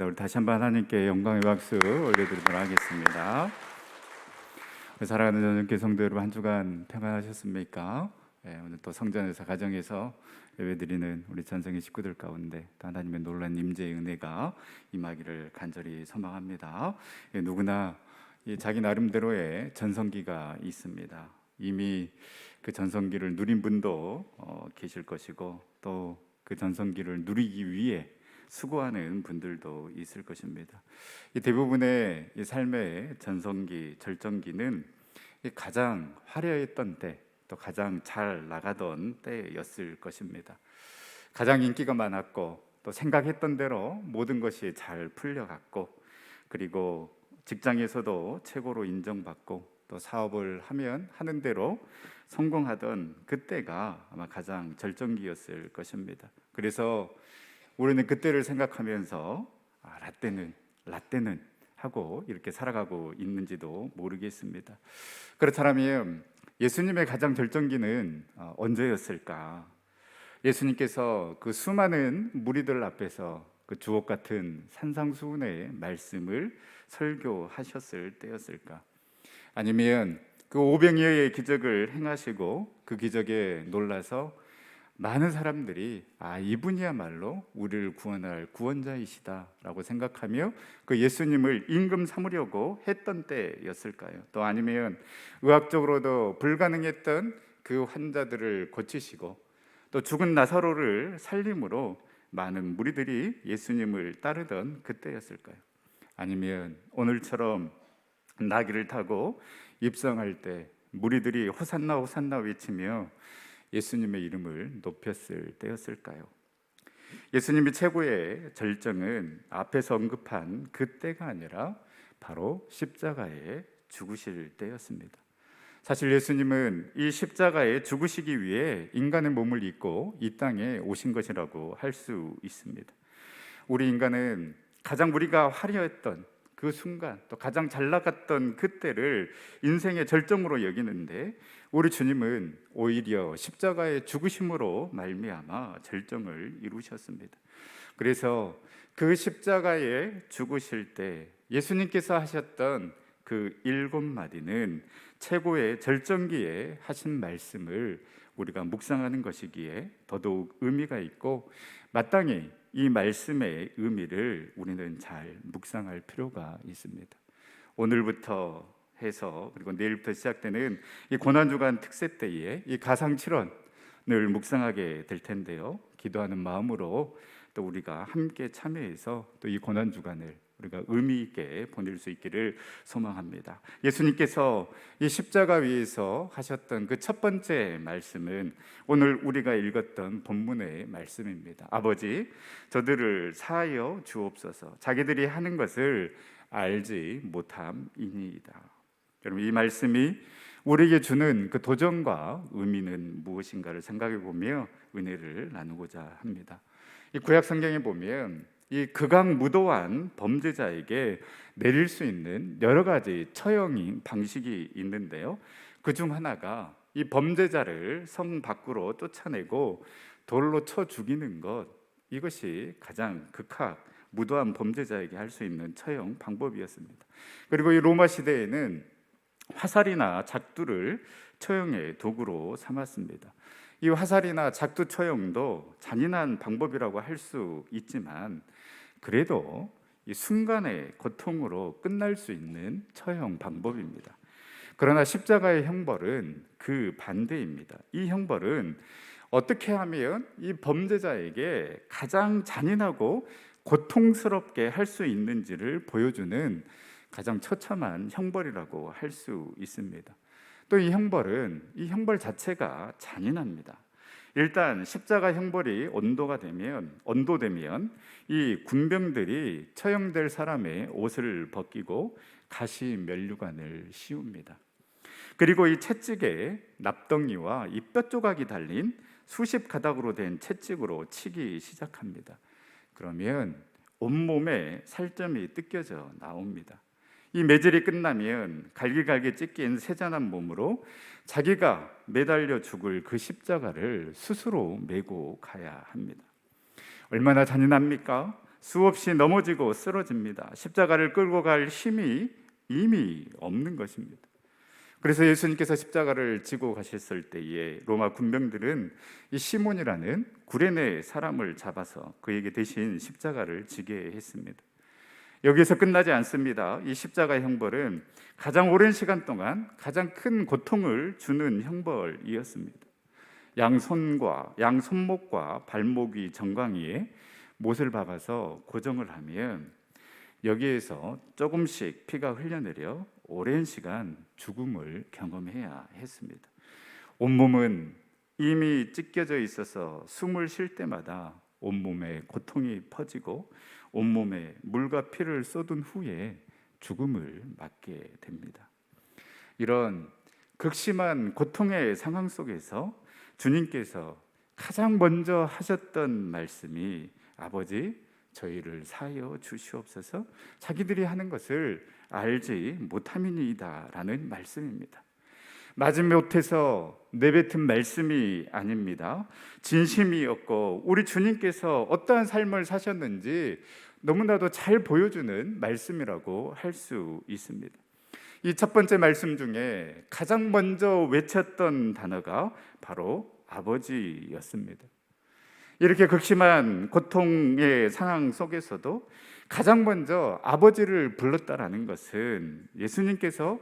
우리 다시 한번 하나님께 영광의 박수 올려드리도록 하겠습니다. 사랑하는 전영교 성도 여러분, 한 주간 평안하셨습니까? 오늘 또 성전에서 가정에서 예배드리는 우리 전성의 식구들 가운데 또 하나님의 놀라운 임재의 은혜가 임하기를 간절히 소망합니다. 누구나 자기 나름대로의 전성기가 있습니다. 이미 그 전성기를 누린 분도 계실 것이고, 또 그 전성기를 누리기 위해 수고하는 분들도 있을 것입니다. 이 대부분의 이 삶의 전성기, 절정기는 가장 화려했던 때, 또 가장 잘 나가던 때였을 것입니다. 가장 인기가 많았고, 또 생각했던 대로 모든 것이 잘 풀려갔고, 그리고 직장에서도 최고로 인정받고, 또 사업을 하면 하는 대로 성공하던 그때가 아마 가장 절정기였을 것입니다. 그래서 우리는 그때를 생각하면서 라떼는 하고 이렇게 살아가고 있는지도 모르겠습니다. 그렇다면 예수님의 가장 절정기는 언제였을까? 예수님께서 그 수많은 무리들 앞에서 그 주옥 같은 산상수훈의 말씀을 설교하셨을 때였을까? 아니면 그 오병이어의 기적을 행하시고 그 기적에 놀라서 많은 사람들이 이분이야말로 우리를 구원할 구원자이시다라고 생각하며 그 예수님을 임금 삼으려고 했던 때였을까요? 또 아니면 의학적으로도 불가능했던 그 환자들을 고치시고 또 죽은 나사로를 살림으로 많은 무리들이 예수님을 따르던 그때였을까요? 아니면 오늘처럼 나귀를 타고 입성할 때 무리들이 호산나 호산나 외치며 예수님의 이름을 높였을 때였을까요? 예수님이 최고의 절정은 앞에서 언급한 그때가 아니라 바로 십자가에 죽으실 때였습니다. 사실 예수님은 이 십자가에 죽으시기 위해 인간의 몸을 입고 이 땅에 오신 것이라고 할 수 있습니다. 우리 인간은 가장 우리가 화려했던 그 순간, 또 가장 잘 나갔던 그때를 인생의 절정으로 여기는데, 우리 주님은 오히려 십자가의 죽으심으로 말미암아 절정을 이루셨습니다. 그래서 그 십자가에 죽으실 때 예수님께서 하셨던 그 7마디는 최고의 절정기에 하신 말씀을 우리가 묵상하는 것이기에 더더욱 의미가 있고, 마땅히 이 말씀의 의미를 우리는 잘 묵상할 필요가 있습니다. 오늘부터 해서 그리고 내일부터 시작되는 이 고난주간 특세 때에 이 가상칠언을 묵상하게 될 텐데요, 기도하는 마음으로 또 우리가 함께 참여해서 또 이 고난주간을 우리가 의미 있게 보낼 수 있기를 소망합니다. 예수님께서 이 십자가 위에서 하셨던 그 첫 번째 말씀은 오늘 우리가 읽었던 본문의 말씀입니다. 아버지, 저들을 사하여 주옵소서. 자기들이 하는 것을 알지 못함이니이다. 여러분, 이 말씀이 우리에게 주는 그 도전과 의미는 무엇인가를 생각해 보며 은혜를 나누고자 합니다. 이 구약 성경에 보면 이 극악무도한 범죄자에게 내릴 수 있는 여러 가지 처형 방식이 있는데요, 그 중 하나가 이 범죄자를 성 밖으로 쫓아내고 돌로 쳐 죽이는 것, 이것이 가장 극악무도한 범죄자에게 할 수 있는 처형 방법이었습니다. 그리고 이 로마 시대에는 화살이나 작두를 처형의 도구로 삼았습니다. 이 화살이나 작두 처형도 잔인한 방법이라고 할 수 있지만, 그래도 이 순간의 고통으로 끝날 수 있는 처형 방법입니다. 그러나 십자가의 형벌은 그 반대입니다. 이 형벌은 어떻게 하면 이 범죄자에게 가장 잔인하고 고통스럽게 할 수 있는지를 보여주는 가장 처참한 형벌이라고 할 수 있습니다. 또 이 형벌 자체가 잔인합니다. 일단 십자가 형벌이 언도되면 이 군병들이 처형될 사람의 옷을 벗기고 가시 면류관을 씌웁니다. 그리고 이 채찍에 납덩이와 이 뼈 조각이 달린 수십 가닥으로 된 채찍으로 치기 시작합니다. 그러면 온몸에 살점이 뜯겨져 나옵니다. 이 매질이 끝나면 갈기갈기 찢긴 세잔한 몸으로 자기가 매달려 죽을 그 십자가를 스스로 메고 가야 합니다. 얼마나 잔인합니까? 수없이 넘어지고 쓰러집니다. 십자가를 끌고 갈 힘이 이미 없는 것입니다. 그래서 예수님께서 십자가를 지고 가셨을 때에 로마 군병들은 이 시몬이라는 구레네 사람을 잡아서 그에게 대신 십자가를 지게 했습니다. 여기에서 끝나지 않습니다. 이 십자가의 형벌은 가장 오랜 시간 동안 가장 큰 고통을 주는 형벌이었습니다. 양손목과 발목이 정강이에 못을 박아서 고정을 하면 여기에서 조금씩 피가 흘러내려 오랜 시간 죽음을 경험해야 했습니다. 온몸은 이미 찢겨져 있어서 숨을 쉴 때마다 온몸에 고통이 퍼지고 온몸에 물과 피를 쏟은 후에 죽음을 맞게 됩니다. 이런 극심한 고통의 상황 속에서 주님께서 가장 먼저 하셨던 말씀이 아버지 저희를 사하여 주시옵소서 자기들이 하는 것을 알지 못함이니이다 라는 말씀입니다. 마지못해서 내뱉은 말씀이 아닙니다. 진심이었고 우리 주님께서 어떠한 삶을 사셨는지 너무나도 잘 보여주는 말씀이라고 할 수 있습니다. 이 첫 번째 말씀 중에 가장 먼저 외쳤던 단어가 바로 아버지였습니다. 이렇게 극심한 고통의 상황 속에서도 가장 먼저 아버지를 불렀다라는 것은 예수님께서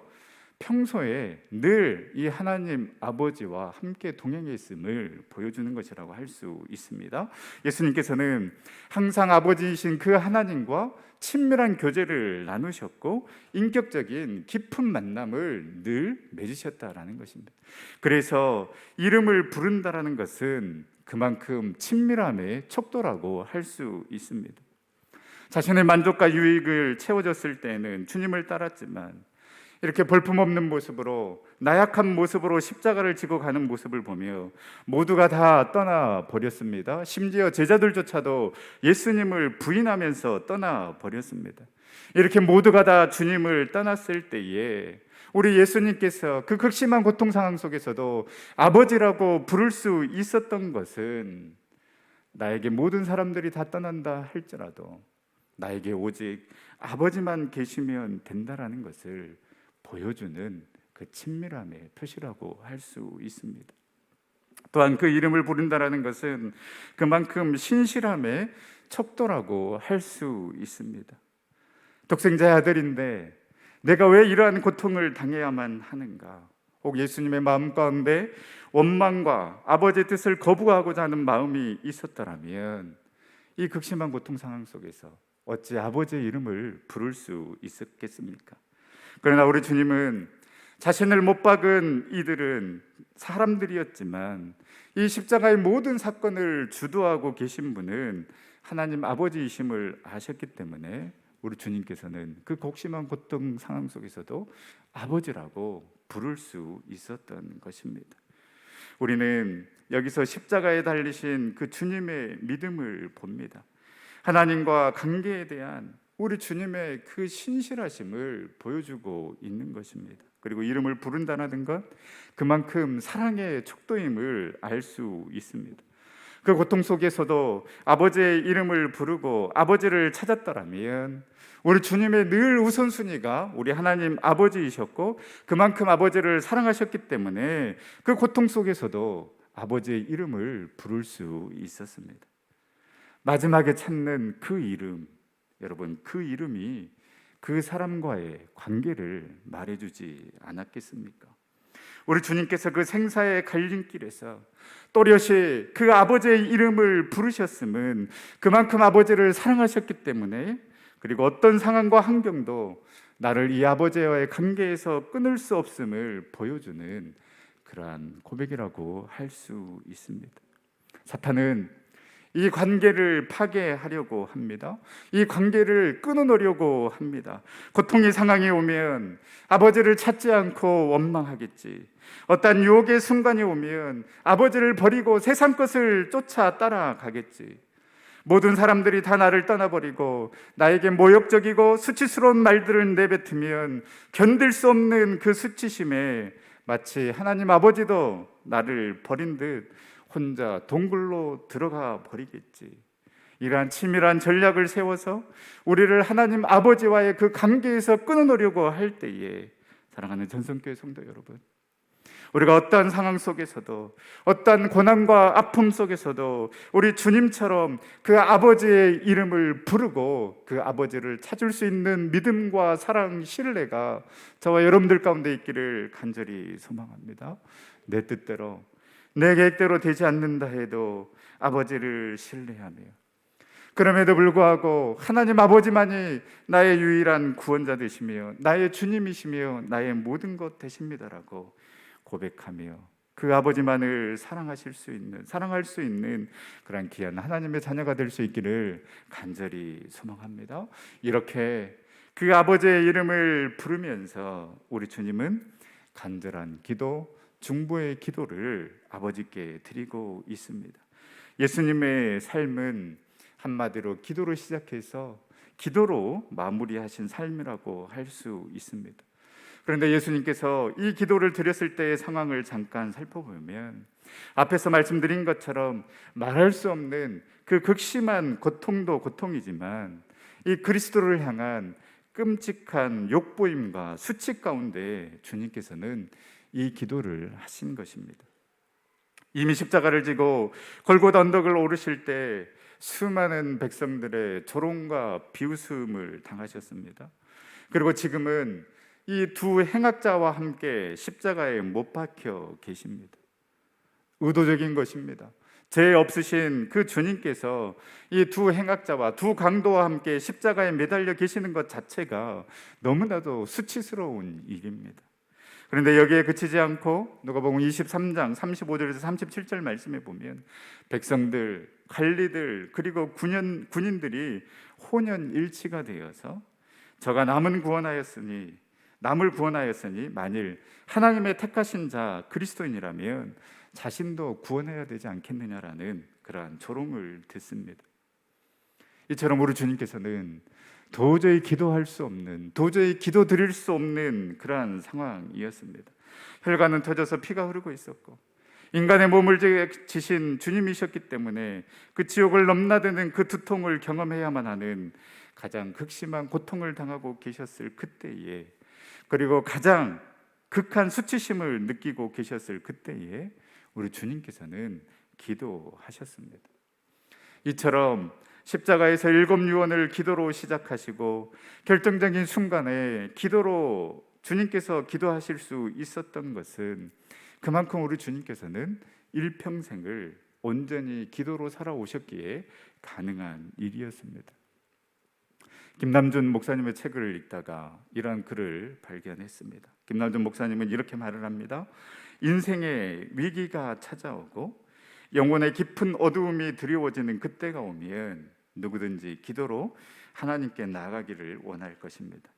평소에 늘 이 하나님 아버지와 함께 동행했음을 보여주는 것이라고 할 수 있습니다. 예수님께서는 항상 아버지이신 그 하나님과 친밀한 교제를 나누셨고 인격적인 깊은 만남을 늘 맺으셨다라는 것입니다. 그래서 이름을 부른다라는 것은 그만큼 친밀함의 척도라고 할 수 있습니다. 자신의 만족과 유익을 채워졌을 때는 주님을 따랐지만 이렇게 볼품없는 모습으로 나약한 모습으로 십자가를 지고 가는 모습을 보며 모두가 다 떠나버렸습니다. 심지어 제자들조차도 예수님을 부인하면서 떠나버렸습니다. 이렇게 모두가 다 주님을 떠났을 때에 우리 예수님께서 그 극심한 고통 상황 속에서도 아버지라고 부를 수 있었던 것은 나에게 모든 사람들이 다 떠난다 할지라도 나에게 오직 아버지만 계시면 된다라는 것을 보여주는 그 친밀함의 표시라고 할 수 있습니다. 또한 그 이름을 부른다라는 것은 그만큼 신실함의 척도라고 할 수 있습니다. 독생자의 아들인데 내가 왜 이러한 고통을 당해야만 하는가? 혹 예수님의 마음 가운데 원망과 아버지의 뜻을 거부하고자 하는 마음이 있었더라면 이 극심한 고통 상황 속에서 어찌 아버지의 이름을 부를 수 있었겠습니까? 그러나 우리 주님은 자신을 못 박은 이들은 사람들이었지만 이 십자가의 모든 사건을 주도하고 계신 분은 하나님 아버지이심을 아셨기 때문에 우리 주님께서는 그 극심한 고통 상황 속에서도 아버지라고 부를 수 있었던 것입니다. 우리는 여기서 십자가에 달리신 그 주님의 믿음을 봅니다. 하나님과 관계에 대한 우리 주님의 그 신실하심을 보여주고 있는 것입니다. 그리고 이름을 부른다는 것 그만큼 사랑의 척도임을 알 수 있습니다. 그 고통 속에서도 아버지의 이름을 부르고 아버지를 찾았더라면 우리 주님의 늘 우선순위가 우리 하나님 아버지이셨고 그만큼 아버지를 사랑하셨기 때문에 그 고통 속에서도 아버지의 이름을 부를 수 있었습니다. 마지막에 찾는 그 이름, 여러분 그 이름이 그 사람과의 관계를 말해주지 않았겠습니까? 우리 주님께서 그 생사의 갈림길에서 또렷이 그 아버지의 이름을 부르셨음은 그만큼 아버지를 사랑하셨기 때문에 그리고 어떤 상황과 환경도 나를 이 아버지와의 관계에서 끊을 수 없음을 보여주는 그러한 고백이라고 할 수 있습니다. 사탄은 이 관계를 파괴하려고 합니다. 이 관계를 끊어놓으려고 합니다. 고통의 상황이 오면 아버지를 찾지 않고 원망하겠지. 어떤 유혹의 순간이 오면 아버지를 버리고 세상 것을 쫓아 따라가겠지. 모든 사람들이 다 나를 떠나버리고 나에게 모욕적이고 수치스러운 말들을 내뱉으면 견딜 수 없는 그 수치심에 마치 하나님 아버지도 나를 버린 듯 혼자 동굴로 들어가 버리겠지. 이러한 치밀한 전략을 세워서 우리를 하나님 아버지와의 그 관계에서 끊어놓으려고 할 때에, 사랑하는 전성교회 성도 여러분, 우리가 어떠한 상황 속에서도, 어떠한 고난과 아픔 속에서도 우리 주님처럼 그 아버지의 이름을 부르고 그 아버지를 찾을 수 있는 믿음과 사랑, 신뢰가 저와 여러분들 가운데 있기를 간절히 소망합니다. 내 뜻대로, 내 계획대로 되지 않는다 해도 아버지를 신뢰하며, 그럼에도 불구하고 하나님 아버지만이 나의 유일한 구원자 되시며 나의 주님이시며 나의 모든 것 되십니다라고 고백하며 그 아버지만을 사랑할 수 있는 그런 귀한 하나님의 자녀가 될 수 있기를 간절히 소망합니다. 이렇게 그 아버지의 이름을 부르면서 우리 주님은 간절한 기도, 중보의 기도를 아버지께 드리고 있습니다. 예수님의 삶은 한마디로 기도로 시작해서 기도로 마무리하신 삶이라고 할 수 있습니다. 그런데 예수님께서 이 기도를 드렸을 때의 상황을 잠깐 살펴보면 앞에서 말씀드린 것처럼 말할 수 없는 그 극심한 고통도 고통이지만 이 그리스도를 향한 끔찍한 욕보임과 수치 가운데 주님께서는 이 기도를 하신 것입니다. 이미 십자가를 지고 골고다 언덕을 오르실 때 수많은 백성들의 조롱과 비웃음을 당하셨습니다. 그리고 지금은 이 두 행악자와 함께 십자가에 못 박혀 계십니다. 의도적인 것입니다. 죄 없으신 그 주님께서 이 두 행악자와 두 강도와 함께 십자가에 매달려 계시는 것 자체가 너무나도 수치스러운 일입니다. 그런데 여기에 그치지 않고 누가복음 23장 35절에서 37절 말씀에 보면 백성들, 관리들, 그리고 군인들이 혼연일치가 되어서 저가 남을 구원하였으니 만일 하나님의 택하신 자 그리스도인이라면 자신도 구원해야 되지 않겠느냐라는 그러한 조롱을 듣습니다. 이처럼 우리 주님께서는 도저히 기도할 수 없는, 도저히 기도 드릴 수 없는 그러한 상황이었습니다. 혈관은 터져서 피가 흐르고 있었고 인간의 몸을 지신 주님이셨기 때문에 그 지옥을 넘나드는 그 두통을 경험해야만 하는 가장 극심한 고통을 당하고 계셨을 그때에, 그리고 가장 극한 수치심을 느끼고 계셨을 그때에 우리 주님께서는 기도하셨습니다. 이처럼 십자가에서 일곱 유언을 기도로 시작하시고 결정적인 순간에 기도로 주님께서 기도하실 수 있었던 것은 그만큼 우리 주님께서는 일평생을 온전히 기도로 살아오셨기에 가능한 일이었습니다. 김남준 목사님의 책을 읽다가 이런 글을 발견했습니다. 김남준 목사님은 이렇게 말을 합니다. 인생의 위기가 찾아오고 영혼의 깊은 어두움이 드리워지는 그때가 오면 누구든지 기도로 하나님께 나아가기를 원할 것입니다.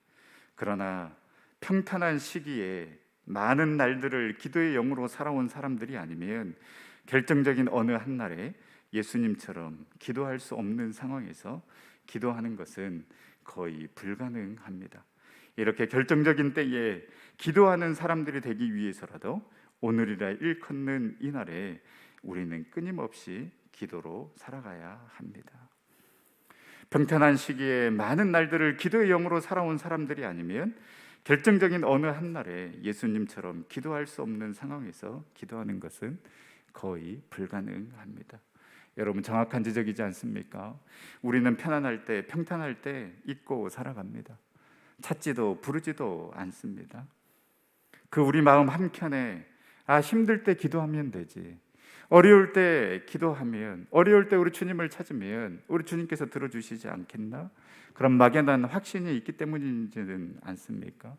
그러나 평탄한 시기에 많은 날들을 기도의 영으로 살아온 사람들이 아니면 결정적인 어느 한 날에 예수님처럼 기도할 수 없는 상황에서 기도하는 것은 거의 불가능합니다. 이렇게 결정적인 때에 기도하는 사람들이 되기 위해서라도 오늘이라 일컫는 이 날에 우리는 끊임없이 기도로 살아가야 합니다. 평탄한 시기에 많은 날들을 기도의 영으로 살아온 사람들이 아니면 결정적인 어느 한 날에 예수님처럼 기도할 수 없는 상황에서 기도하는 것은 거의 불가능합니다. 여러분, 정확한 지적이지 않습니까? 우리는 편안할 때, 평탄할 때 잊고 살아갑니다. 찾지도 부르지도 않습니다. 그 우리 마음 한켠에 힘들 때 기도하면 되지, 어려울 때 기도하면, 어려울 때 우리 주님을 찾으면 우리 주님께서 들어주시지 않겠나? 그런 막연한 확신이 있기 때문이지는 않습니까?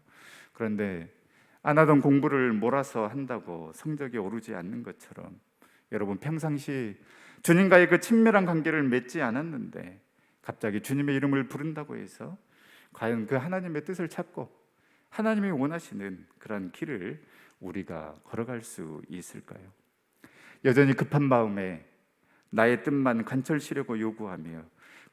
그런데 안 하던 공부를 몰아서 한다고 성적이 오르지 않는 것처럼 여러분, 평상시 주님과의 그 친밀한 관계를 맺지 않았는데 갑자기 주님의 이름을 부른다고 해서 과연 그 하나님의 뜻을 찾고 하나님이 원하시는 그런 길을 우리가 걸어갈 수 있을까요? 여전히 급한 마음에 나의 뜻만 관철시려고 요구하며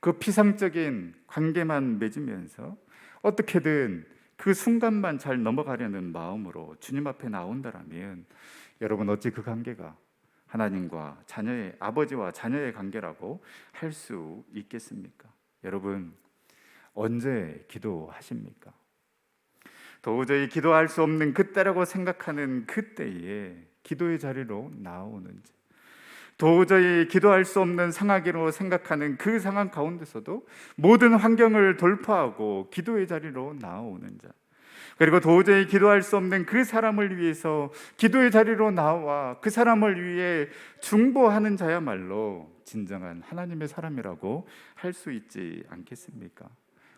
그 피상적인 관계만 맺으면서 어떻게든 그 순간만 잘 넘어가려는 마음으로 주님 앞에 나온다라면 여러분, 어찌 그 관계가 하나님과 자녀의 아버지와 자녀의 관계라고 할 수 있겠습니까? 여러분, 언제 기도하십니까? 도저히 기도할 수 없는 그때라고 생각하는 그때에 기도의 자리로 나오는지, 도저히 기도할 수 없는 상황이라고 생각하는 그 상황 가운데서도 모든 환경을 돌파하고 기도의 자리로 나오는 자, 그리고 도저히 기도할 수 없는 그 사람을 위해서 기도의 자리로 나와 그 사람을 위해 중보하는 자야말로 진정한 하나님의 사람이라고 할 수 있지 않겠습니까?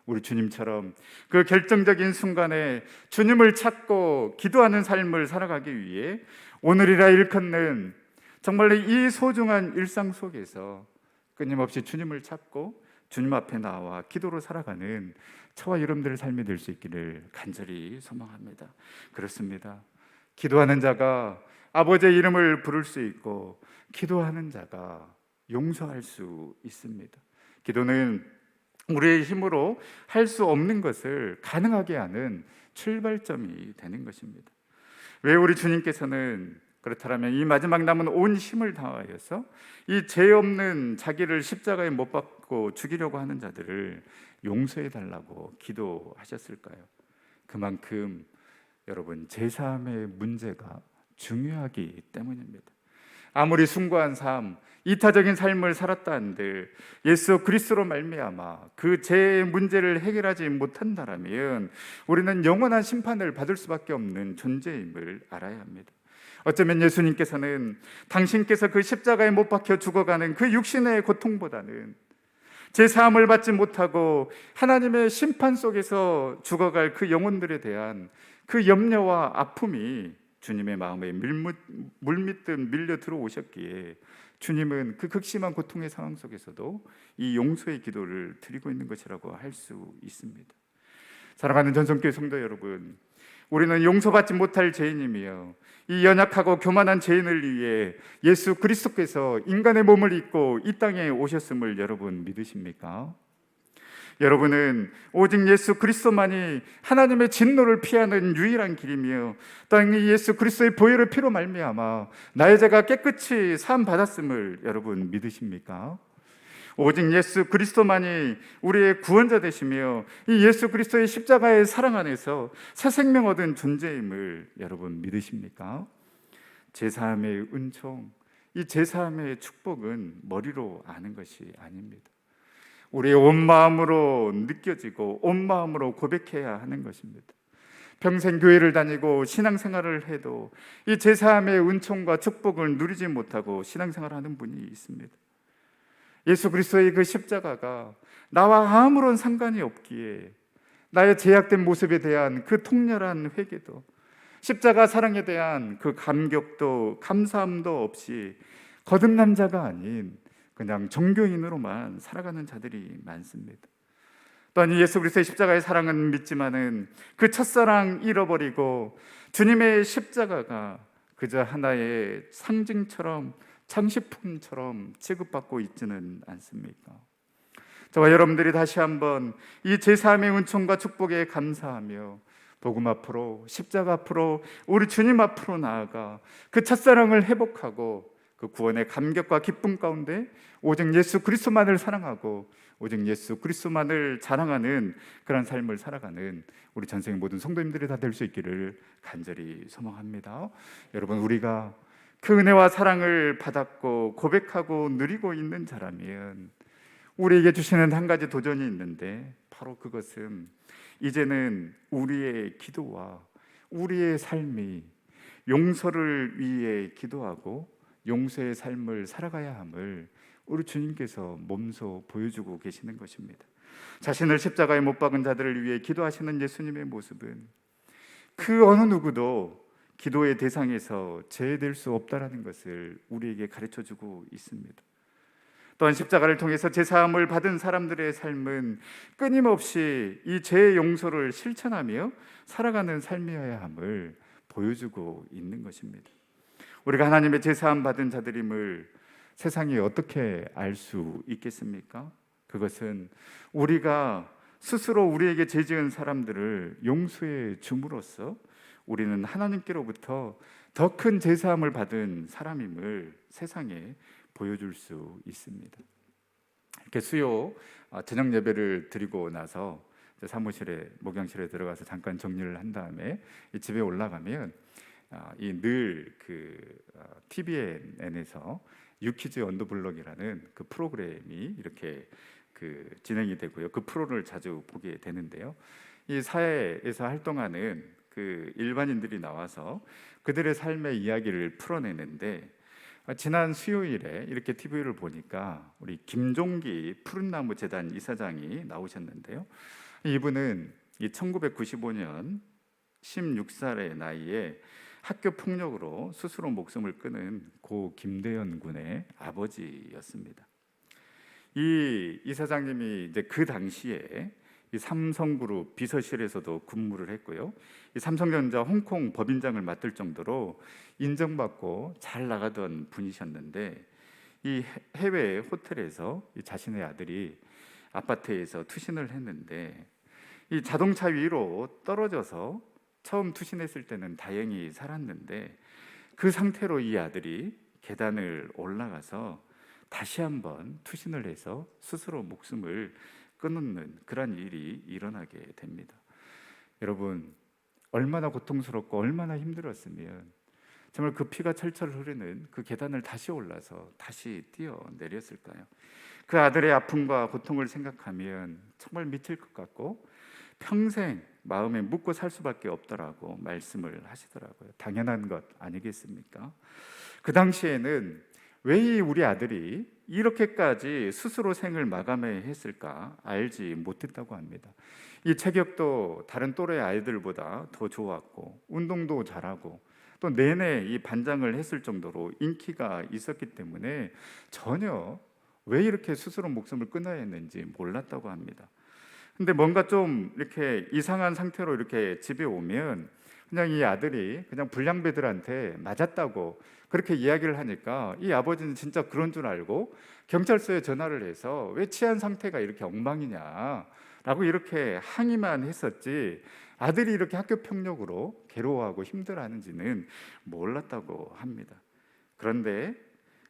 우리 주님처럼 그 결정적인 순간에 주님을 찾고 기도하는 삶을 살아가기 위해 오늘이라 일컫는 정말 이 소중한 일상 속에서 끊임없이 주님을 찾고 주님 앞에 나와 기도로 살아가는 저와 여러분들의 삶이 될 수 있기를 간절히 소망합니다. 그렇습니다. 기도하는 자가 아버지의 이름을 부를 수 있고 기도하는 자가 용서할 수 있습니다. 기도는 우리의 힘으로 할 수 없는 것을 가능하게 하는 출발점이 되는 것입니다. 왜 우리 주님께서는 그렇다면 이 마지막 남은 온 힘을 다하여서 이 죄 없는 자기를 십자가에 못 박고 죽이려고 하는 자들을 용서해 달라고 기도하셨을까요? 그만큼 여러분, 제사함의 문제가 중요하기 때문입니다. 아무리 숭고한 삶, 이타적인 삶을 살았다 한들 예수 그리스도로 말미암아 그 죄의 문제를 해결하지 못한다라면 우리는 영원한 심판을 받을 수밖에 없는 존재임을 알아야 합니다. 어쩌면 예수님께서는 당신께서 그 십자가에 못 박혀 죽어가는 그 육신의 고통보다는 제 사함을 받지 못하고 하나님의 심판 속에서 죽어갈 그 영혼들에 대한 그 염려와 아픔이 주님의 마음에 물밀듯 밀려 들어오셨기에 주님은 그 극심한 고통의 상황 속에서도 이 용서의 기도를 드리고 있는 것이라고 할 수 있습니다. 사랑하는 전성교회 성도 여러분, 우리는 용서받지 못할 죄인이며 이 연약하고 교만한 죄인을 위해 예수 그리스도께서 인간의 몸을 입고 이 땅에 오셨음을 여러분 믿으십니까? 여러분은 오직 예수 그리스도만이 하나님의 진노를 피하는 유일한 길이며 또한 이 예수 그리스도의 보혈의 피로 말미암아 나의 죄가 깨끗이 사함 받았음을 여러분 믿으십니까? 오직 예수 그리스도만이 우리의 구원자 되시며 이 예수 그리스도의 십자가의 사랑 안에서 새 생명 얻은 존재임을 여러분 믿으십니까? 제사함의 은총, 이 제사함의 축복은 머리로 아는 것이 아닙니다. 우리의 온 마음으로 느껴지고 온 마음으로 고백해야 하는 것입니다. 평생 교회를 다니고 신앙생활을 해도 이 제사함의 은총과 축복을 누리지 못하고 신앙생활하는 분이 있습니다. 예수 그리스도의 그 십자가가 나와 아무런 상관이 없기에 나의 제약된 모습에 대한 그 통렬한 회개도, 십자가 사랑에 대한 그 감격도 감사함도 없이 거듭난 자가 아닌 그냥 종교인으로만 살아가는 자들이 많습니다. 또한 예수 그리스도의 십자가의 사랑은 믿지만은 그 첫사랑 잃어버리고 주님의 십자가가 그저 하나의 상징처럼 장식품처럼 취급받고 있지는 않습니까? 저와 여러분들이 다시 한번 이 제사함의 은총과 축복에 감사하며 복음 앞으로, 십자가 앞으로, 우리 주님 앞으로 나아가 그 첫사랑을 회복하고 그 구원의 감격과 기쁨 가운데 오직 예수 그리스도만을 사랑하고 오직 예수 그리스도만을 자랑하는 그런 삶을 살아가는 우리 전생의 모든 성도님들이 다 될 수 있기를 간절히 소망합니다. 여러분, 우리가 그 은혜와 사랑을 받았고 고백하고 누리고 있는 자라면 우리에게 주시는 한 가지 도전이 있는데, 바로 그것은 이제는 우리의 기도와 우리의 삶이 용서를 위해 기도하고 용서의 삶을 살아가야 함을 우리 주님께서 몸소 보여주고 계시는 것입니다. 자신을 십자가에 못 박은 자들을 위해 기도하시는 예수님의 모습은 그 어느 누구도 기도의 대상에서 제외될 수 없다라는 것을 우리에게 가르쳐주고 있습니다. 또한 십자가를 통해서 제사함을 받은 사람들의 삶은 끊임없이 이 죄의 용서를 실천하며 살아가는 삶이어야 함을 보여주고 있는 것입니다. 우리가 하나님의 제사함 받은 자들임을 세상이 어떻게 알 수 있겠습니까? 그것은 우리가 스스로 우리에게 죄 지은 사람들을 용서해 줌으로써 우리는 하나님께로부터 더 큰 제사함을 받은 사람임을 세상에 보여줄 수 있습니다. 이렇게 수요 저녁 예배를 드리고 나서 사무실에 목양실에 들어가서 잠깐 정리를 한 다음에 집에 올라가면 늘 TVN에서 유키즈 언더블럭이라는 그 프로그램이 이렇게 진행이 되고요. 그 프로를 자주 보게 되는데요. 이 사회에서 활동하는 그 일반인들이 나와서 그들의 삶의 이야기를 풀어내는데, 지난 수요일에 이렇게 TV를 보니까 우리 김종기 푸른나무 재단 이사장이 나오셨는데요. 이분은 1995년 16살의 나이에 학교 폭력으로 스스로 목숨을 끊은 고 김대현 군의 아버지였습니다. 이 이사장님이 이제 그 당시에 이 삼성그룹 비서실에서도 근무를 했고요. 이 삼성전자 홍콩 법인장을 맡을 정도로 인정받고 잘 나가던 분이셨는데, 이 해외 호텔에서 이 자신의 아들이 아파트에서 투신을 했는데, 이 자동차 위로 떨어져서 처음 투신했을 때는 다행히 살았는데, 그 상태로 이 아들이 계단을 올라가서 다시 한번 투신을 해서 스스로 목숨을 끊는 그런 일이 일어나게 됩니다. 여러분, 얼마나 고통스럽고 얼마나 힘들었으면 정말 그 피가 철철 흐르는 그 계단을 다시 올라서 다시 뛰어내렸을까요? 그 아들의 아픔과 고통을 생각하면 정말 미칠 것 같고 평생 마음에 묻고 살 수밖에 없더라고 말씀을 하시더라고요. 당연한 것 아니겠습니까? 그 당시에는 왜 우리 아들이 이렇게까지 스스로 생을 마감했을까 알지 못했다고 합니다. 이 체격도 다른 또래 아이들보다 더 좋았고 운동도 잘하고 또 내내 이 반장을 했을 정도로 인기가 있었기 때문에 전혀 왜 이렇게 스스로 목숨을 끊어야 했는지 몰랐다고 합니다. 근데 뭔가 좀 이렇게 이상한 상태로 이렇게 집에 오면 그냥 이 아들이 그냥 불량배들한테 맞았다고 그렇게 이야기를 하니까 이 아버지는 진짜 그런 줄 알고 경찰서에 전화를 해서 왜 치안 상태가 이렇게 엉망이냐라고 이렇게 항의만 했었지, 아들이 이렇게 학교 폭력으로 괴로워하고 힘들어하는지는 몰랐다고 합니다. 그런데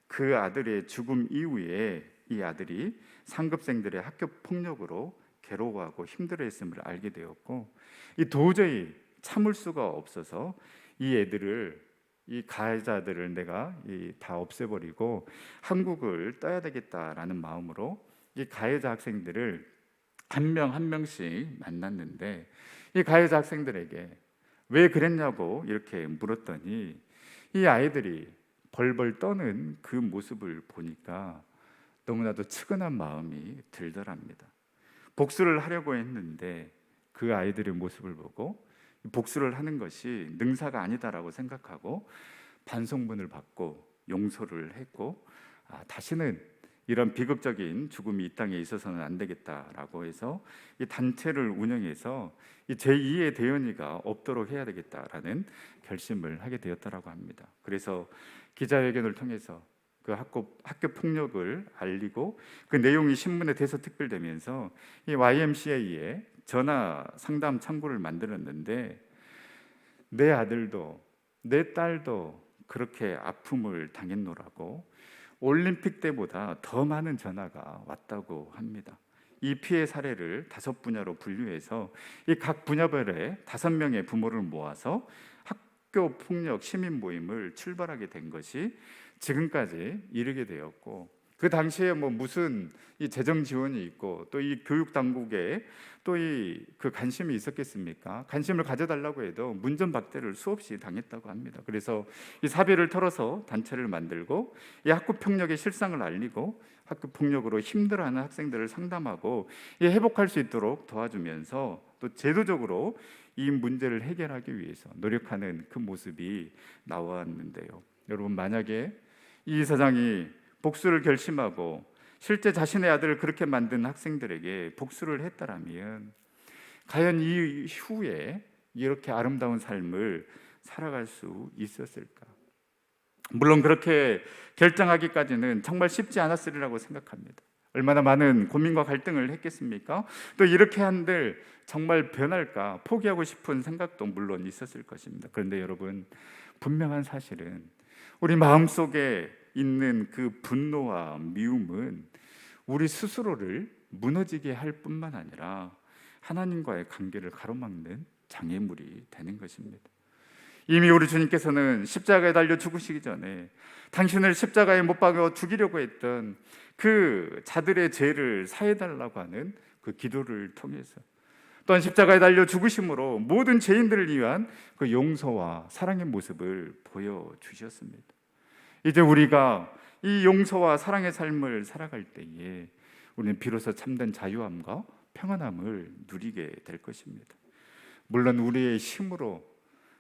그 아들의 죽음 이후에 이 아들이 상급생들의 학교 폭력으로 괴로워하고 힘들어했음을 알게 되었고, 이 도저히 참을 수가 없어서 이 애들을, 이 가해자들을 내가 다 없애버리고 한국을 떠야 되겠다라는 마음으로 이 가해자 학생들을 한 명 한 명씩 만났는데, 이 가해자 학생들에게 왜 그랬냐고 이렇게 물었더니 이 아이들이 벌벌 떠는 그 모습을 보니까 너무나도 측은한 마음이 들더랍니다. 복수를 하려고 했는데 그 아이들의 모습을 보고 복수를 하는 것이 능사가 아니다라고 생각하고 반성문을 받고 용서를 했고, 다시는 이런 비극적인 죽음이 이 땅에 있어서는 안 되겠다라고 해서 이 단체를 운영해서 이 제2의 대연이가 없도록 해야 되겠다라는 결심을 하게 되었다라고 합니다. 그래서 기자회견을 통해서 그 학교 폭력을 알리고 그 내용이 신문에 대서특필되면서 이 YMCA에 전화 상담 창구를 만들었는데, 내 아들도 내 딸도 그렇게 아픔을 당했노라고 올림픽 때보다 더 많은 전화가 왔다고 합니다. 이 피해 사례를 5분야로 분류해서 이 각 분야별에 5명의 부모를 모아서 학교 폭력 시민 모임을 출발하게 된 것이 지금까지 이르게 되었고, 그 당시에 무슨 이 재정 지원이 있고 또 이 교육 당국에 또 그 관심이 있었겠습니까? 관심을 가져달라고 해도 문전박대를 수없이 당했다고 합니다. 그래서 이 사비를 털어서 단체를 만들고 이 학교 폭력의 실상을 알리고 학교 폭력으로 힘들어하는 학생들을 상담하고 회복할 수 있도록 도와주면서 또 제도적으로 이 문제를 해결하기 위해서 노력하는 그 모습이 나왔는데요. 여러분, 만약에 이 이사장이 복수를 결심하고 실제 자신의 아들을 그렇게 만든 학생들에게 복수를 했다라면 과연 이후에 이렇게 아름다운 삶을 살아갈 수 있었을까? 물론 그렇게 결정하기까지는 정말 쉽지 않았으리라고 생각합니다. 얼마나 많은 고민과 갈등을 했겠습니까? 또 이렇게 한들 정말 변할까 포기하고 싶은 생각도 물론 있었을 것입니다. 그런데 여러분, 분명한 사실은 우리 마음속에 있는 그 분노와 미움은 우리 스스로를 무너지게 할 뿐만 아니라 하나님과의 관계를 가로막는 장애물이 되는 것입니다. 이미 우리 주님께서는 십자가에 달려 죽으시기 전에 당신을 십자가에 못 박아 죽이려고 했던 그 자들의 죄를 사해달라고 하는 그 기도를 통해서, 또한 십자가에 달려 죽으심으로 모든 죄인들을 위한 그 용서와 사랑의 모습을 보여주셨습니다. 이제 우리가 이 용서와 사랑의 삶을 살아갈 때에 우리는 비로소 참된 자유함과 평안함을 누리게 될 것입니다. 물론 우리의 힘으로,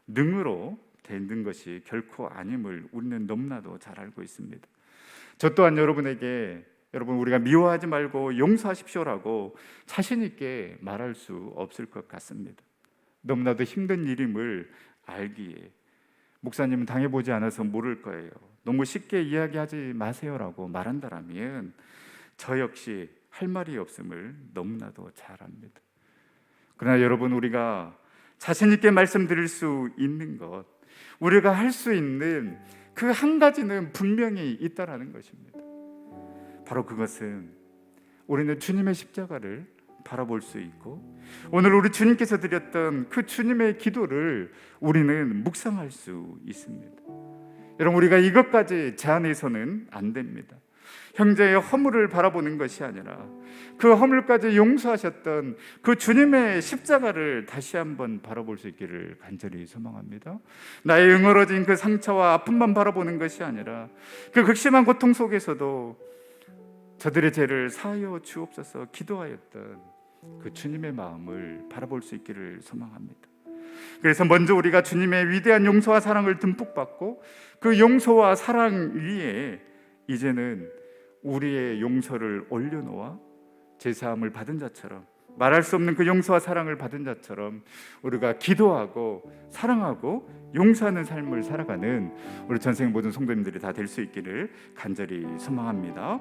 능으로 되는 것이 결코 아님을 우리는 너무나도 잘 알고 있습니다. 저 또한 여러분에게 우리가 미워하지 말고 용서하십시오라고 자신 있게 말할 수 없을 것 같습니다. 너무나도 힘든 일임을 알기에 목사님은 당해보지 않아서 모를 거예요, 너무 쉽게 이야기하지 마세요라고 말한다라면 저 역시 할 말이 없음을 너무나도 잘 압니다. 그러나 여러분, 우리가 자신 있게 말씀드릴 수 있는 것, 우리가 할 수 있는 그 한 가지는 분명히 있다라는 것입니다. 바로 그것은 우리는 주님의 십자가를 바라볼 수 있고, 오늘 우리 주님께서 드렸던 그 주님의 기도를 우리는 묵상할 수 있습니다. 여러분, 우리가 이것까지 제한해서는 안 됩니다. 형제의 허물을 바라보는 것이 아니라 그 허물까지 용서하셨던 그 주님의 십자가를 다시 한번 바라볼 수 있기를 간절히 소망합니다. 나의 응어러진 그 상처와 아픔만 바라보는 것이 아니라 그 극심한 고통 속에서도 저들의 죄를 사하여 주옵소서 기도하였던 그 주님의 마음을 바라볼 수 있기를 소망합니다. 그래서 먼저 우리가 주님의 위대한 용서와 사랑을 듬뿍 받고 그 용서와 사랑 위에 이제는 우리의 용서를 올려놓아 제사함을 받은 자처럼, 말할 수 없는 그 용서와 사랑을 받은 자처럼 우리가 기도하고 사랑하고 용서하는 삶을 살아가는 우리 전생 모든 성도님들이 다 될 수 있기를 간절히 소망합니다.